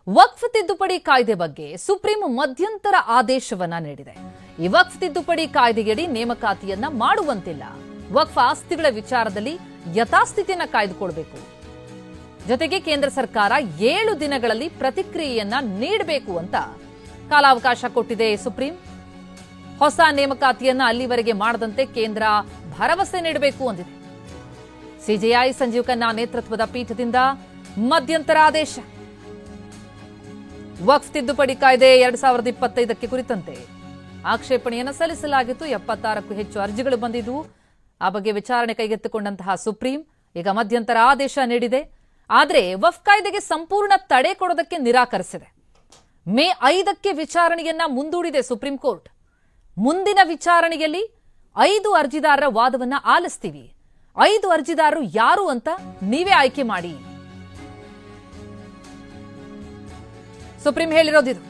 ವಕ್ಫ್ ತಿದ್ದುಪಡಿ ಕಾಯ್ದೆ ಬಗ್ಗೆ ಸುಪ್ರೀಂ ಮಧ್ಯಂತರ ಆದೇಶವನ್ನ ನೀಡಿದೆ. ಈ ವಕ್ಫ್ ತಿದ್ದುಪಡಿ ಕಾಯ್ದೆಯಡಿ ನೇಮಕಾತಿಯನ್ನ ಮಾಡುವಂತಿಲ್ಲ. ವಕ್ಫ್ ಆಸ್ತಿಗಳ ವಿಚಾರದಲ್ಲಿ ಯಥಾಸ್ಥಿತಿಯನ್ನ ಕಾಯ್ದುಕೊಳ್ಳಬೇಕು. ಜೊತೆಗೆ ಕೇಂದ್ರ ಸರ್ಕಾರ 7 ದಿನಗಳಲ್ಲಿ ಪ್ರತಿಕ್ರಿಯೆಯನ್ನ ನೀಡಬೇಕು ಅಂತ ಕಾಲಾವಕಾಶ ಕೊಟ್ಟಿದೆ ಸುಪ್ರೀಂ. ಹೊಸ ನೇಮಕಾತಿಯನ್ನ ಅಲ್ಲಿವರೆಗೆ ಮಾಡದಂತೆ ಕೇಂದ್ರ ಭರವಸೆ ನೀಡಬೇಕು ಅಂದಿದೆ. ಸಿಜೆಐ ಸಂಜೀವ್ ಖನ್ನಾ ನೇತೃತ್ವದ ಪೀಠದಿಂದ ಮಧ್ಯಂತರ ಆದೇಶ. ವಕ್ಫ್ ತಿದ್ದುಪಡಿ ಕಾಯ್ದೆ 2025 ಕುರಿತಂತೆ ಆಕ್ಷೇಪಣೆಯನ್ನು ಸಲ್ಲಿಸಲಾಗಿತ್ತು. 76ಕ್ಕೂ ಹೆಚ್ಚು ಅರ್ಜಿಗಳು ಬಂದಿದ್ದವು. ಆ ಬಗ್ಗೆ ವಿಚಾರಣೆ ಕೈಗೆತ್ತಿಕೊಂಡಂತಹ ಸುಪ್ರೀಂ ಈಗ ಮಧ್ಯಂತರ ಆದೇಶ ನೀಡಿದೆ. ಆದರೆ ವಕ್ಫ್ ಕಾಯ್ದೆಗೆ ಸಂಪೂರ್ಣ ತಡೆ ಕೊಡೋದಕ್ಕೆ ನಿರಾಕರಿಸಿದೆ. ಮೇ 5ಕ್ಕೆ ವಿಚಾರಣೆಯನ್ನ ಮುಂದೂಡಿದೆ ಸುಪ್ರೀಂ ಕೋರ್ಟ್. ಮುಂದಿನ ವಿಚಾರಣೆಯಲ್ಲಿ 5 ಅರ್ಜಿದಾರರ ವಾದವನ್ನ ಆಲಿಸ್ತೀವಿ. 5 ಅರ್ಜಿದಾರರು ಯಾರು ಅಂತ ನೀವೇ ಆಯ್ಕೆ ಮಾಡಿ. ಸುಪ್ರೀಂ ಹೇಳಿರೋದಿದು.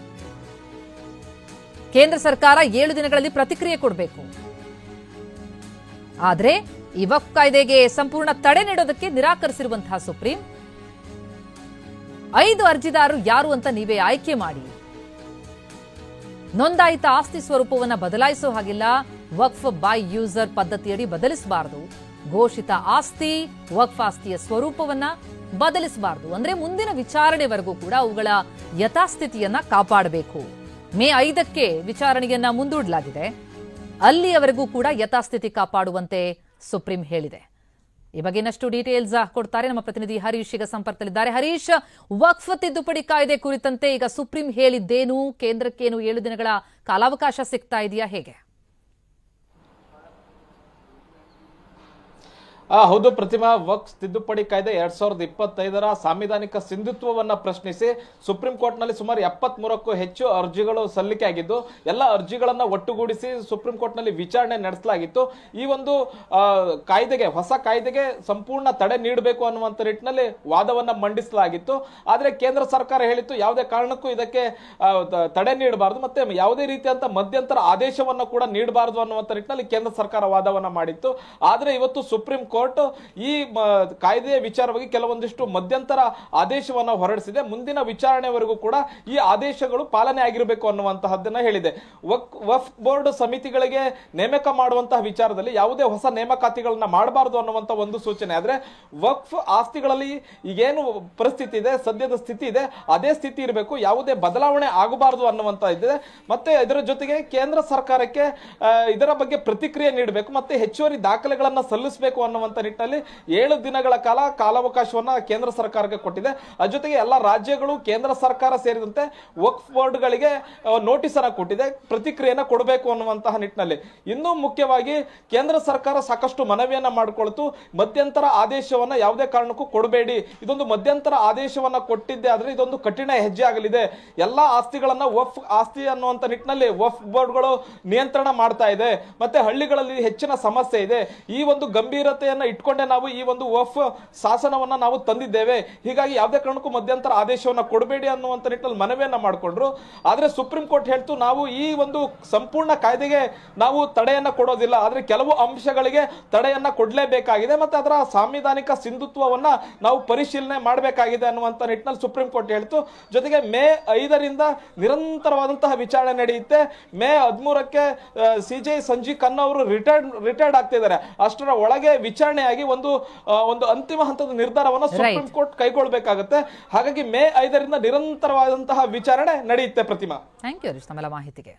ಕೇಂದ್ರ ಸರ್ಕಾರ 7 ದಿನಗಳಲ್ಲಿ ಪ್ರತಿಕ್ರಿಯೆ ಕೊಡಬೇಕು. ಆದರೆ ಈ ವಕ್ಫ್ ಕಾಯ್ದೆಗೆ ಸಂಪೂರ್ಣ ತಡೆ ನೀಡೋದಕ್ಕೆ ನಿರಾಕರಿಸಿರುವಂತಹ ಸುಪ್ರೀಂ 5 ಅರ್ಜಿದಾರರು ಯಾರು ಅಂತ ನೀವೇ ಆಯ್ಕೆ ಮಾಡಿ. ನೋಂದಾಯಿತ ಆಸ್ತಿ ಸ್ವರೂಪವನ್ನು ಬದಲಾಯಿಸೋ ಹಾಗಿಲ್ಲ. ವಕ್ಫ್ ಬೈ ಯೂಸರ್ ಪದ್ಧತಿಯಡಿ ಬದಲಿಸಬಾರದು. ಘೋಷಿತ ಆಸ್ತಿ ವಕ್ಫ್ ಆಸ್ತಿಯ ಸ್ವರೂಪವನ್ನ ಬದಲಿಸಬಾರದು. ಅಂದ್ರೆ ಮುಂದಿನ ವಿಚಾರಣೆವರೆಗೂ ಕೂಡ ಅವುಗಳ ಯಥಾಸ್ಥಿತಿಯನ್ನ ಕಾಪಾಡಬೇಕು. ಮೇ 5ಕ್ಕೆ ವಿಚಾರಣೆಯನ್ನ ಮುಂದೂಡಲಾಗಿದೆ. ಅಲ್ಲಿಯವರೆಗೂ ಕೂಡ ಯಥಾಸ್ಥಿತಿ ಕಾಪಾಡುವಂತೆ ಸುಪ್ರೀಂ ಹೇಳಿದೆ. ಈ ಬಗ್ಗೆ ಇನ್ನಷ್ಟು ಡೀಟೇಲ್ಸ್ ಕೊಡ್ತಾರೆ ನಮ್ಮ ಪ್ರತಿನಿಧಿ ಹರೀಶ್ ಈಗ ಸಂಪರ್ಕದಲ್ಲಿದ್ದಾರೆ. ಹರೀಶ್, ವಕ್ಫ್ ತಿದ್ದುಪಡಿ ಕಾಯ್ದೆ ಕುರಿತಂತೆ ಈಗ ಸುಪ್ರೀಂ ಹೇಳಿದ್ದೇನು? ಕೇಂದ್ರಕ್ಕೇನು 7 ದಿನಗಳ ಕಾಲಾವಕಾಶ ಸಿಗ್ತಾ ಇದೆಯಾ, ಹೇಗೆ? ಹೌದು ಪ್ರತಿಮಾ, ವಕ್ಫ್ ತಿದ್ದುಪಡಿ ಕಾಯ್ದೆ 2025 ಸಾಂವಿಧಾನಿಕ ಸಿಂಧುತ್ವವನ್ನ ಪ್ರಶ್ನಿಸಿ ಸುಪ್ರೀಂ ಕೋರ್ಟ್ ನಲ್ಲಿ ಸುಮಾರು 73ಕ್ಕೂ ಹೆಚ್ಚು ಅರ್ಜಿಗಳು ಸಲ್ಲಿಕೆ ಆಗಿದ್ದು, ಎಲ್ಲ ಅರ್ಜಿಗಳನ್ನ ಒಟ್ಟುಗೂಡಿಸಿ ಸುಪ್ರೀಂ ಕೋರ್ಟ್ ನಲ್ಲಿ ವಿಚಾರಣೆ ನಡೆಸಲಾಗಿತ್ತು. ಈ ಒಂದು ಕಾಯ್ದೆಗೆ, ಹೊಸ ಕಾಯ್ದೆಗೆ ಸಂಪೂರ್ಣ ತಡೆ ನೀಡಬೇಕು ಅನ್ನುವಂತ ನಿಟ್ಟಿನಲ್ಲಿ ವಾದವನ್ನ ಮಂಡಿಸಲಾಗಿತ್ತು. ಆದ್ರೆ ಕೇಂದ್ರ ಸರ್ಕಾರ ಹೇಳಿತ್ತು ಯಾವುದೇ ಕಾರಣಕ್ಕೂ ಇದಕ್ಕೆ ತಡೆ ನೀಡಬಾರದು, ಮತ್ತೆ ಯಾವುದೇ ರೀತಿಯಂತ ಮಧ್ಯಂತರ ಆದೇಶವನ್ನ ಕೂಡ ನೀಡಬಾರದು ಅನ್ನುವಂತ ನಿಟ್ಟಿನಲ್ಲಿ ಕೇಂದ್ರ ಸರ್ಕಾರ ವಾದವನ್ನ ಮಾಡಿತ್ತು. ಆದ್ರೆ ಇವತ್ತು ಸುಪ್ರೀಂ ಕೋರ್ಟ್ ಈ ಕಾಯ್ದೆಯ ವಿಚಾರವಾಗಿ ಕೆಲವೊಂದಿಷ್ಟು ಮಧ್ಯಂತರ ಆದೇಶವನ್ನ ಹೊರಡಿಸಿದೆ. ಮುಂದಿನ ವಿಚಾರಣೆವರೆಗೂ ಕೂಡ ಈ ಆದೇಶಗಳು ಪಾಲನೆ ಆಗಿರಬೇಕು ಅನ್ನುವಂತಹದ್ದನ್ನ ಹೇಳಿದೆ. ವಕ್ಫ್ ಬೋರ್ಡ್ ಸಮಿತಿಗಳಿಗೆ ನೇಮಕ ಮಾಡುವಂತಹ ವಿಚಾರದಲ್ಲಿ ಯಾವುದೇ ಹೊಸ ನೇಮಕಾತಿಗಳನ್ನ ಮಾಡಬಾರದು ಅನ್ನುವಂತ ಒಂದು ಸೂಚನೆ. ಆದ್ರೆ ವಕ್ಫ್ ಆಸ್ತಿಗಳಲ್ಲಿ ಈಗೇನು ಪರಿಸ್ಥಿತಿ ಇದೆ, ಸದ್ಯದ ಸ್ಥಿತಿ ಇದೆ, ಅದೇ ಸ್ಥಿತಿ ಇರಬೇಕು, ಯಾವುದೇ ಬದಲಾವಣೆ ಆಗಬಾರದು ಅನ್ನುವಂತ ಇದೆ. ಮತ್ತೆ ಇದರ ಜೊತೆಗೆ ಕೇಂದ್ರ ಸರ್ಕಾರಕ್ಕೆ ಇದರ ಬಗ್ಗೆ ಪ್ರತಿಕ್ರಿಯೆ ನೀಡಬೇಕು, ಮತ್ತೆ ಹೆಚ್ಚುವರಿ ದಾಖಲೆಗಳನ್ನ ಸಲ್ಲಿಸಬೇಕು ಅನ್ನುವಂತ ನಿಟ್ಟಿನಲ್ಲಿ 7 ದಿನಗಳ ಕಾಲಾವಕಾಶವನ್ನ ಕೇಂದ್ರ ಸರ್ಕಾರಕ್ಕೆ ಕೊಟ್ಟಿದೆ. ಅದ್ರ ಜೊತೆಗೆ ಎಲ್ಲ ರಾಜ್ಯಗಳು, ಕೇಂದ್ರ ಸರ್ಕಾರ ಸೇರಿದಂತೆ ವಕ್ಫ್ ಬೋರ್ಡ್ ಗಳಿಗೆ ನೋಟಿಸ್ ಅನ್ನ ಕೊಟ್ಟಿದೆ, ಪ್ರತಿಕ್ರಿಯೆಯನ್ನ ಕೊಡಬೇಕು ಅನ್ನುವಂತಹ ನಿಟ್ಟಿನಲ್ಲಿ. ಇನ್ನೂ ಮುಖ್ಯವಾಗಿ ಕೇಂದ್ರ ಸರ್ಕಾರ ಸಾಕಷ್ಟು ಮನವಿಯನ್ನ ಮಾಡಿಕೊಳ್ತು, ಮಧ್ಯಂತರ ಆದೇಶವನ್ನ ಯಾವುದೇ ಕಾರಣಕ್ಕೂ ಕೊಡಬೇಡಿ. ಇದೊಂದು ಮಧ್ಯಂತರ ಆದೇಶವನ್ನ ಕೊಟ್ಟಿದ್ದೆ ಆದ್ರೆ ಇದೊಂದು ಕಠಿಣ ಹೆಜ್ಜೆ ಆಗಲಿದೆ. ಎಲ್ಲಾ ಆಸ್ತಿಗಳನ್ನ ವಕ್ಫ್ ಆಸ್ತಿ ಅನ್ನುವಂತ ನಿಟ್ಟಿನಲ್ಲಿ ವಕ್ಫ್ ಬೋರ್ಡ್ಗಳು ನಿಯಂತ್ರಣ ಮಾಡ್ತಾ ಇದೆ. ಮತ್ತೆ ಹಳ್ಳಿಗಳಲ್ಲಿ ಹೆಚ್ಚಿನ ಸಮಸ್ಯೆ ಇದೆ. ಈ ಒಂದು ಗಂಭೀರತೆಯನ್ನ ಇಟ್ಕೊಂಡೆ ನಾವು ಈ ಒಂದು ವಕ್ಫ್ ಶಾಸನವನ್ನ ನಾವು ತಂದಿದ್ದೇವೆ. ಹೀಗಾಗಿ ಯಾವುದೇ ಕಾರಣಕ್ಕೂ ಮಧ್ಯಂತರ ಆದೇಶವನ್ನ ಕೊಡಬೇಡಿ ಅನ್ನುವಂತ ನಿಟ್ಟಿನಲ್ಲಿ ಮನವಿಯನ್ನ ಮಾಡಿಕೊಂಡ್ರು. ಆದ್ರೆ ಸುಪ್ರೀಂ ಕೋರ್ಟ್ ಹೇಳ್ತು ನಾವು ಈ ಒಂದು ಸಂಪೂರ್ಣ ಕಾಯ್ದೆಗೆ ನಾವು ತಡೆಯನ್ನ ಕೊಡೋದಿಲ್ಲ, ಆದ್ರೆ ಕೆಲವು ಅಂಶಗಳಿಗೆ ತಡೆಯನ್ನ ಕೊಡಲೇಬೇಕಾಗಿದೆ, ಮತ್ತೆ ಅದರ ಸಾಂವಿಧಾನಿಕ ಸಿಂಧುತ್ವವನ್ನ ನಾವು ಪರಿಶೀಲನೆ ಮಾಡಬೇಕಾಗಿದೆ ಅನ್ನುವಂತ ನಿಟ್ಟಿನಲ್ಲಿ ಸುಪ್ರೀಂ ಕೋರ್ಟ್ ಹೇಳ್ತು. ಜೊತೆಗೆ ಮೇ 5ರಿಂದ ನಿರಂತರವಾದಂತಹ ವಿಚಾರಣೆ ನಡೆಯುತ್ತೆ. ಮೇ 13ಕ್ಕೆ ಸಿಜೆ ಸಂಜೀವ್ ಖನ್ನಾ ಅವರು ರಿಟೈರ್ಡ್ ಆಗ್ತಿದ್ದಾರೆ. ಅಷ್ಟರ ಒಳಗೆ ವಿಚಾರಣೆಯಾಗಿ ಒಂದು ಅಂತಿಮ ಹಂತದ ನಿರ್ಧಾರವನ್ನು ಸುಪ್ರೀಂ ಕೋರ್ಟ್ ಕೈಗೊಳ್ಳಬೇಕಾಗುತ್ತೆ. ಹಾಗಾಗಿ ಮೇ 5ರಿಂದ ನಿರಂತರವಾದಂತಹ ವಿಚಾರಣೆ ನಡೆಯುತ್ತೆ. ಪ್ರತಿಮಾ, ಥ್ಯಾಂಕ್ ಯು ಹರೀಶ್ ತಮ್ಮೆಲ್ಲ ಮಾಹಿತಿಗೆ.